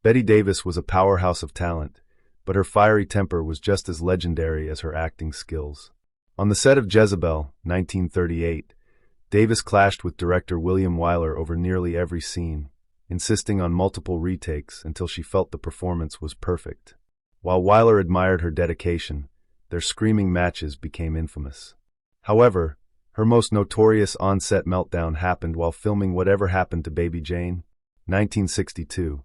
Bette Davis was a powerhouse of talent, but her fiery temper was just as legendary as her acting skills. On the set of Jezebel, 1938, Davis clashed with director William Wyler over nearly every scene, insisting on multiple retakes until she felt the performance was perfect. While Wyler admired her dedication, their screaming matches became infamous. However, her most notorious on-set meltdown happened while filming Whatever Happened to Baby Jane, 1962.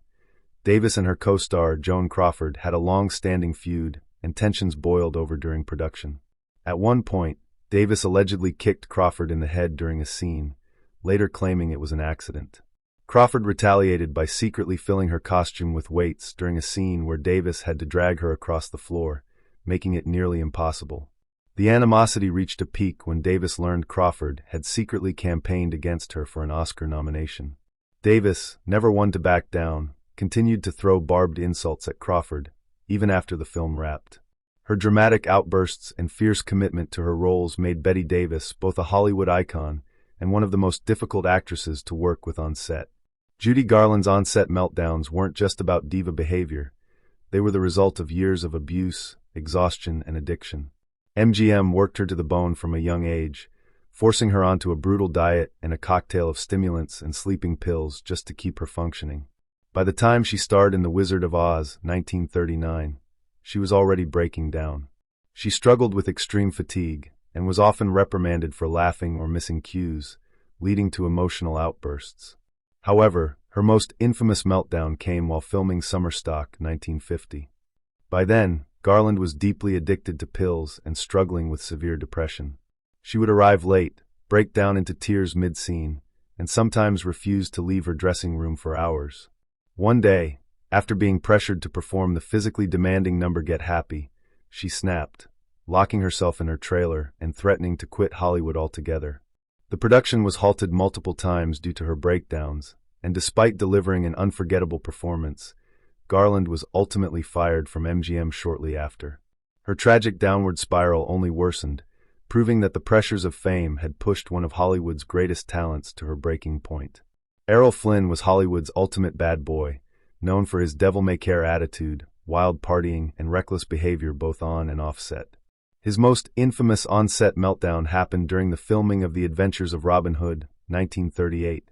Davis and her co-star, Joan Crawford, had a long-standing feud, and tensions boiled over during production. At one point, Davis allegedly kicked Crawford in the head during a scene, later claiming it was an accident. Crawford retaliated by secretly filling her costume with weights during a scene where Davis had to drag her across the floor, making it nearly impossible. The animosity reached a peak when Davis learned Crawford had secretly campaigned against her for an Oscar nomination. Davis, never one to back down, continued to throw barbed insults at Crawford, even after the film wrapped. Her dramatic outbursts and fierce commitment to her roles made Bette Davis both a Hollywood icon and one of the most difficult actresses to work with on set. Judy Garland's on-set meltdowns weren't just about diva behavior. They were the result of years of abuse, exhaustion, and addiction. MGM worked her to the bone from a young age, forcing her onto a brutal diet and a cocktail of stimulants and sleeping pills just to keep her functioning. By the time she starred in The Wizard of Oz, 1939, she was already breaking down. She struggled with extreme fatigue and was often reprimanded for laughing or missing cues, leading to emotional outbursts. However, her most infamous meltdown came while filming Summer Stock, 1950. By then, Garland was deeply addicted to pills and struggling with severe depression. She would arrive late, break down into tears mid-scene, and sometimes refuse to leave her dressing room for hours. One day, after being pressured to perform the physically demanding number Get Happy, she snapped, locking herself in her trailer and threatening to quit Hollywood altogether. The production was halted multiple times due to her breakdowns, and despite delivering an unforgettable performance, Garland was ultimately fired from MGM shortly after. Her tragic downward spiral only worsened, proving that the pressures of fame had pushed one of Hollywood's greatest talents to her breaking point. Errol Flynn was Hollywood's ultimate bad boy, known for his devil-may-care attitude, wild partying, and reckless behavior both on and off set. His most infamous on-set meltdown happened during the filming of The Adventures of Robin Hood, 1938.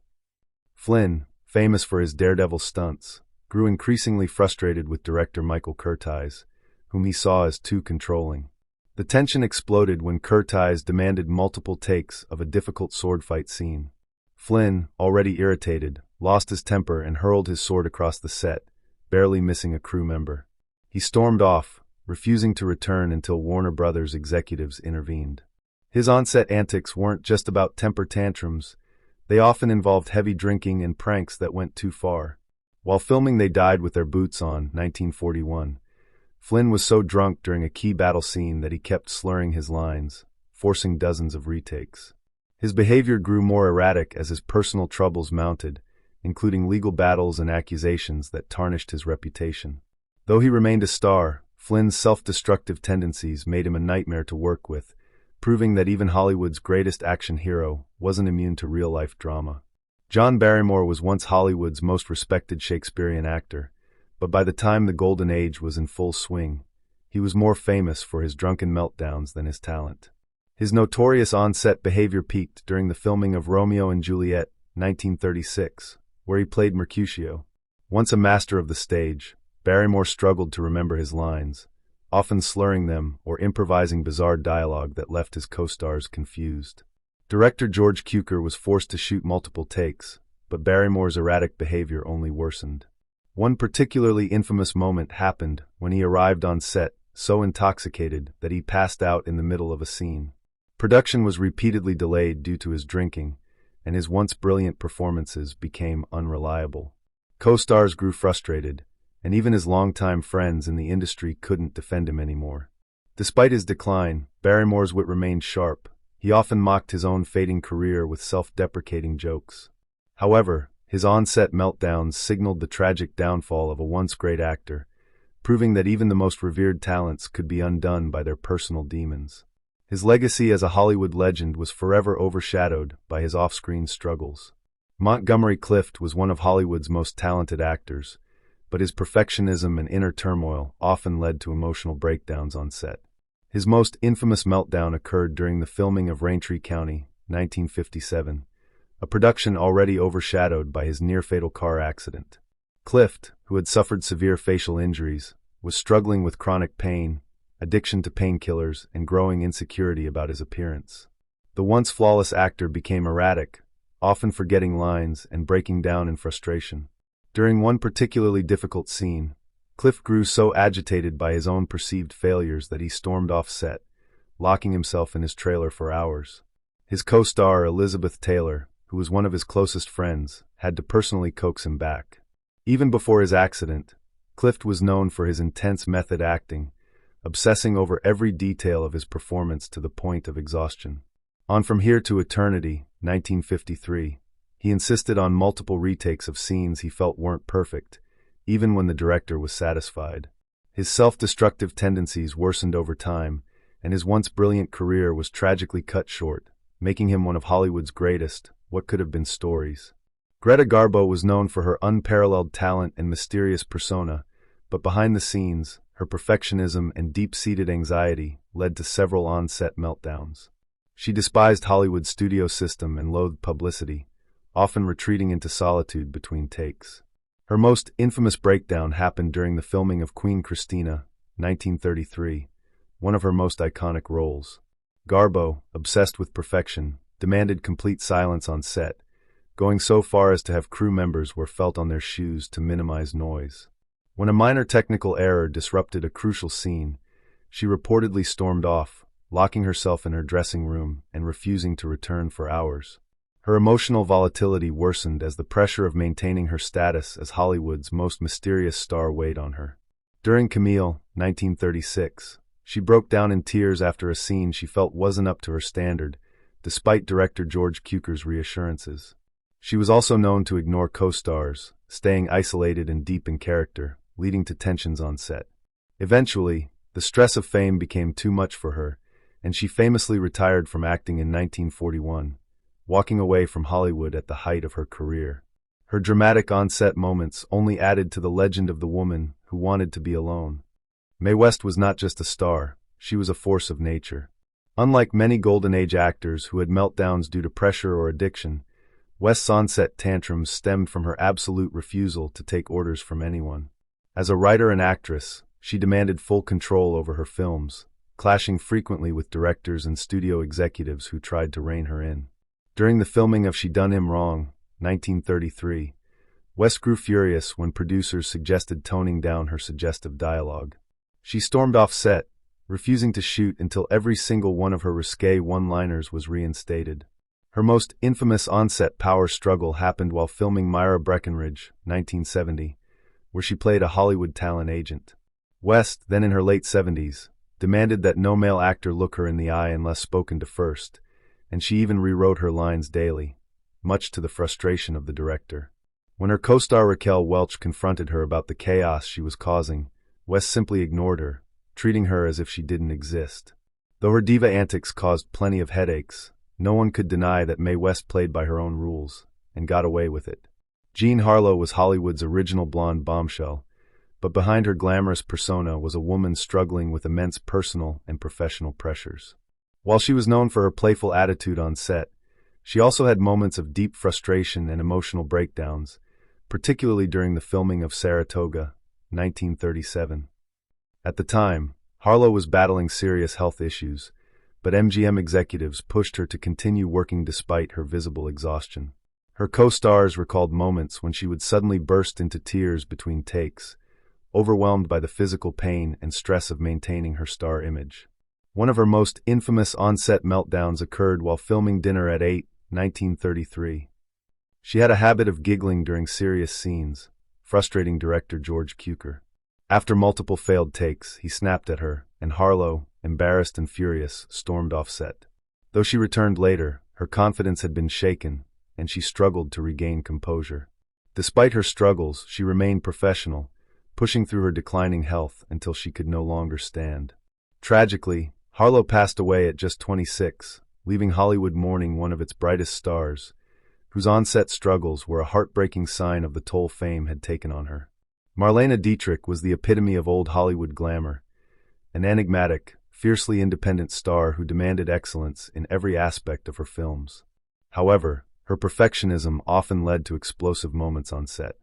Flynn, famous for his daredevil stunts, grew increasingly frustrated with director Michael Curtiz, whom he saw as too controlling. The tension exploded when Curtiz demanded multiple takes of a difficult sword fight scene. Flynn, already irritated, lost his temper and hurled his sword across the set, barely missing a crew member. He stormed off, refusing to return until Warner Brothers executives intervened. His on-set antics weren't just about temper tantrums. They often involved heavy drinking and pranks that went too far. While filming They Died with Their Boots On, 1941, Flynn was so drunk during a key battle scene that he kept slurring his lines, forcing dozens of retakes. His behavior grew more erratic as his personal troubles mounted, including legal battles and accusations that tarnished his reputation. Though he remained a star, Flynn's self-destructive tendencies made him a nightmare to work with, proving that even Hollywood's greatest action hero wasn't immune to real-life drama. John Barrymore was once Hollywood's most respected Shakespearean actor, but by the time the Golden Age was in full swing, he was more famous for his drunken meltdowns than his talent. His notorious on-set behavior peaked during the filming of Romeo and Juliet, 1936, where he played Mercutio. Once a master of the stage, Barrymore struggled to remember his lines, often slurring them or improvising bizarre dialogue that left his co-stars confused. Director George Cukor was forced to shoot multiple takes, but Barrymore's erratic behavior only worsened. One particularly infamous moment happened when he arrived on set so intoxicated that he passed out in the middle of a scene. Production was repeatedly delayed due to his drinking, and his once brilliant performances became unreliable. Co-stars grew frustrated, and even his longtime friends in the industry couldn't defend him anymore. Despite his decline, Barrymore's wit remained sharp. He often mocked his own fading career with self-deprecating jokes. However, his on-set meltdowns signaled the tragic downfall of a once great actor, proving that even the most revered talents could be undone by their personal demons. His legacy as a Hollywood legend was forever overshadowed by his off-screen struggles. Montgomery Clift was one of Hollywood's most talented actors, but his perfectionism and inner turmoil often led to emotional breakdowns on set. His most infamous meltdown occurred during the filming of Raintree County, 1957, a production already overshadowed by his near-fatal car accident. Clift, who had suffered severe facial injuries, was struggling with chronic pain, addiction to painkillers, and growing insecurity about his appearance. The once flawless actor became erratic, often forgetting lines and breaking down in frustration. During one particularly difficult scene, Clift grew so agitated by his own perceived failures that he stormed off set, locking himself in his trailer for hours. His co-star, Elizabeth Taylor, who was one of his closest friends, had to personally coax him back. Even before his accident, Clift was known for his intense method acting, obsessing over every detail of his performance to the point of exhaustion. On From Here to Eternity, 1953, he insisted on multiple retakes of scenes he felt weren't perfect, even when the director was satisfied. His self-destructive tendencies worsened over time, and his once brilliant career was tragically cut short, making him one of Hollywood's greatest, what could have been stories. Greta Garbo was known for her unparalleled talent and mysterious persona, but behind the scenes, her perfectionism and deep-seated anxiety led to several on-set meltdowns. She despised Hollywood's studio system and loathed publicity, often retreating into solitude between takes. Her most infamous breakdown happened during the filming of Queen Christina, 1933, one of her most iconic roles. Garbo, obsessed with perfection, demanded complete silence on set, going so far as to have crew members wear felt on their shoes to minimize noise. When a minor technical error disrupted a crucial scene, she reportedly stormed off, locking herself in her dressing room and refusing to return for hours. Her emotional volatility worsened as the pressure of maintaining her status as Hollywood's most mysterious star weighed on her. During Camille, 1936, she broke down in tears after a scene she felt wasn't up to her standard, despite director George Cukor's reassurances. She was also known to ignore co-stars, staying isolated and deep in character, leading to tensions on set. Eventually, the stress of fame became too much for her, and she famously retired from acting in 1941, walking away from Hollywood at the height of her career. Her dramatic on-set moments only added to the legend of the woman who wanted to be alone. Mae West was not just a star, she was a force of nature. Unlike many Golden Age actors who had meltdowns due to pressure or addiction, West's on-set tantrums stemmed from her absolute refusal to take orders from anyone. As a writer and actress, she demanded full control over her films, clashing frequently with directors and studio executives who tried to rein her in. During the filming of She Done Him Wrong, 1933, West grew furious when producers suggested toning down her suggestive dialogue. She stormed off set, refusing to shoot until every single one of her risque one-liners was reinstated. Her most infamous on-set power struggle happened while filming Myra Breckinridge, 1970, where she played a Hollywood talent agent. West, then in her late 70s, demanded that no male actor look her in the eye unless spoken to first, and she even rewrote her lines daily, much to the frustration of the director. When her co-star Raquel Welch confronted her about the chaos she was causing, West simply ignored her, treating her as if she didn't exist. Though her diva antics caused plenty of headaches, no one could deny that Mae West played by her own rules, and got away with it. Jean Harlow was Hollywood's original blonde bombshell, but behind her glamorous persona was a woman struggling with immense personal and professional pressures. While she was known for her playful attitude on set, she also had moments of deep frustration and emotional breakdowns, particularly during the filming of Saratoga, 1937. At the time, Harlow was battling serious health issues, but MGM executives pushed her to continue working despite her visible exhaustion. Her co-stars recalled moments when she would suddenly burst into tears between takes, overwhelmed by the physical pain and stress of maintaining her star image. One of her most infamous on-set meltdowns occurred while filming Dinner at 8, 1933. She had a habit of giggling during serious scenes, frustrating director George Cukor. After multiple failed takes, he snapped at her, and Harlow, embarrassed and furious, stormed off set. Though she returned later, her confidence had been shaken, and she struggled to regain composure. Despite her struggles, she remained professional, pushing through her declining health until she could no longer stand. Tragically, Harlow passed away at just 26, leaving Hollywood mourning one of its brightest stars, whose on-set struggles were a heartbreaking sign of the toll fame had taken on her. Marlene Dietrich was the epitome of old Hollywood glamour, an enigmatic, fiercely independent star who demanded excellence in every aspect of her films. However, her perfectionism often led to explosive moments on set.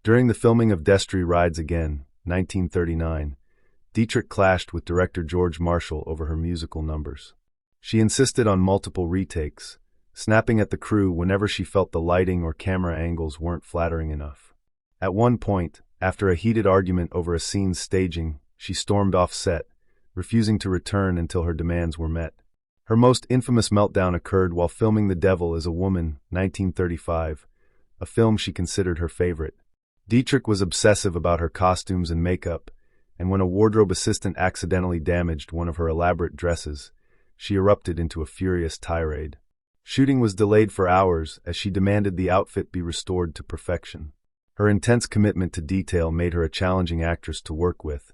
During the filming of Destry Rides Again, 1939, Dietrich clashed with director George Marshall over her musical numbers. She insisted on multiple retakes, snapping at the crew whenever she felt the lighting or camera angles weren't flattering enough. At one point, after a heated argument over a scene's staging, she stormed off set, refusing to return until her demands were met. Her most infamous meltdown occurred while filming The Devil is a Woman, 1935, a film she considered her favorite. Dietrich was obsessive about her costumes and makeup, and when a wardrobe assistant accidentally damaged one of her elaborate dresses, she erupted into a furious tirade. Shooting was delayed for hours as she demanded the outfit be restored to perfection. Her intense commitment to detail made her a challenging actress to work with,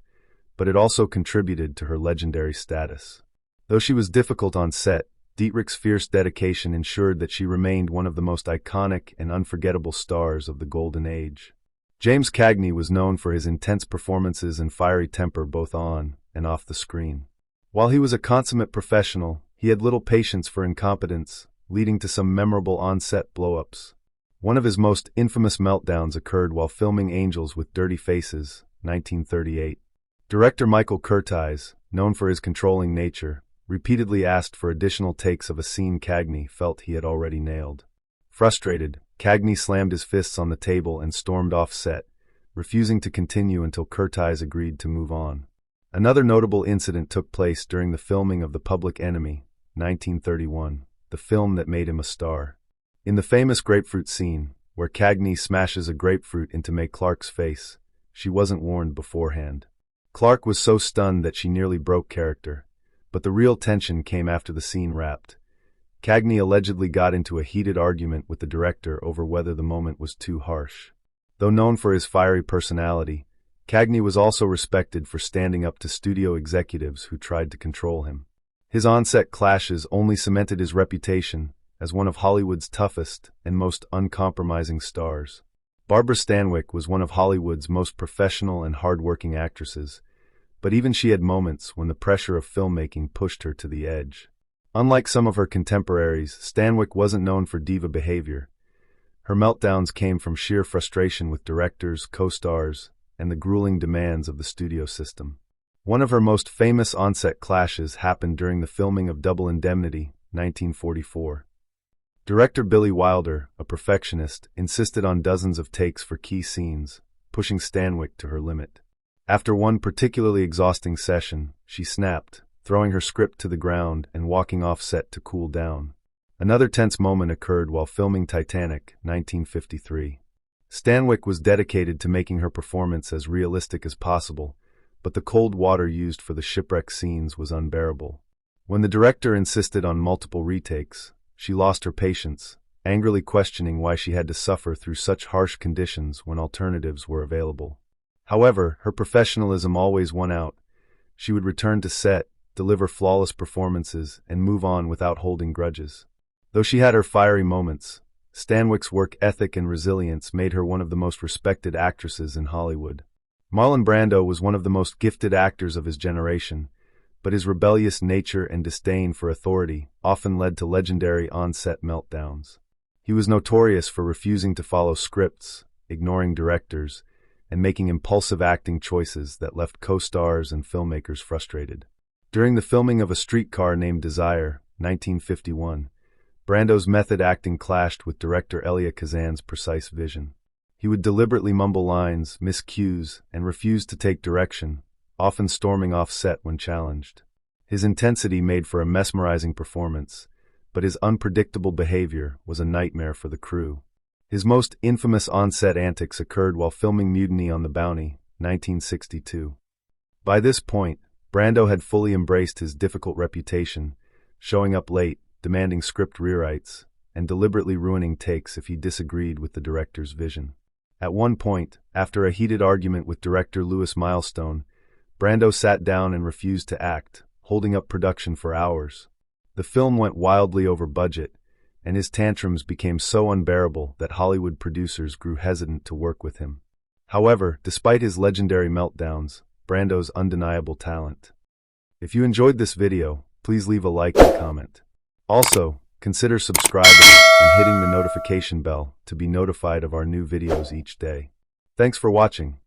but it also contributed to her legendary status. Though she was difficult on set, Dietrich's fierce dedication ensured that she remained one of the most iconic and unforgettable stars of the Golden Age. James Cagney was known for his intense performances and fiery temper both on and off the screen. While he was a consummate professional, he had little patience for incompetence, leading to some memorable on-set blow-ups. One of his most infamous meltdowns occurred while filming Angels with Dirty Faces, 1938. Director Michael Curtiz, known for his controlling nature, repeatedly asked for additional takes of a scene Cagney felt he had already nailed. Frustrated, Cagney slammed his fists on the table and stormed off set, refusing to continue until Curtiz agreed to move on. Another notable incident took place during the filming of The Public Enemy, 1931, the film that made him a star. In the famous grapefruit scene, where Cagney smashes a grapefruit into Mae Clark's face, she wasn't warned beforehand. Clark was so stunned that she nearly broke character, but the real tension came after the scene wrapped. Cagney allegedly got into a heated argument with the director over whether the moment was too harsh. Though known for his fiery personality, Cagney was also respected for standing up to studio executives who tried to control him. His on-set clashes only cemented his reputation as one of Hollywood's toughest and most uncompromising stars. Barbara Stanwyck was one of Hollywood's most professional and hard-working actresses, but even she had moments when the pressure of filmmaking pushed her to the edge. Unlike some of her contemporaries, Stanwyck wasn't known for diva behavior. Her meltdowns came from sheer frustration with directors, co-stars, and the grueling demands of the studio system. One of her most famous on-set clashes happened during the filming of Double Indemnity, 1944. Director Billy Wilder, a perfectionist, insisted on dozens of takes for key scenes, pushing Stanwyck to her limit. After one particularly exhausting session, she snapped, throwing her script to the ground and walking off set to cool down. Another tense moment occurred while filming Titanic, 1953. Stanwyck was dedicated to making her performance as realistic as possible, but the cold water used for the shipwreck scenes was unbearable. When the director insisted on multiple retakes, she lost her patience, angrily questioning why she had to suffer through such harsh conditions when alternatives were available. However, her professionalism always won out. She would return to set, deliver flawless performances, and move on without holding grudges. Though she had her fiery moments, Stanwyck's work ethic and resilience made her one of the most respected actresses in Hollywood. Marlon Brando was one of the most gifted actors of his generation, but his rebellious nature and disdain for authority often led to legendary on-set meltdowns. He was notorious for refusing to follow scripts, ignoring directors, and making impulsive acting choices that left co-stars and filmmakers frustrated. During the filming of A Streetcar Named Desire, 1951, Brando's method acting clashed with director Elia Kazan's precise vision. He would deliberately mumble lines, miss cues, and refuse to take direction, often storming off set when challenged. His intensity made for a mesmerizing performance, but his unpredictable behavior was a nightmare for the crew. His most infamous on-set antics occurred while filming Mutiny on the Bounty, 1962. By this point, Brando had fully embraced his difficult reputation, showing up late, demanding script rewrites, and deliberately ruining takes if he disagreed with the director's vision. At one point, after a heated argument with director Louis Milestone, Brando sat down and refused to act, holding up production for hours. The film went wildly over budget, and his tantrums became so unbearable that Hollywood producers grew hesitant to work with him. However, despite his legendary meltdowns, Brando's undeniable talent. If you enjoyed this video, please leave a like and comment. Also, consider subscribing and hitting the notification bell to be notified of our new videos each day. Thanks for watching.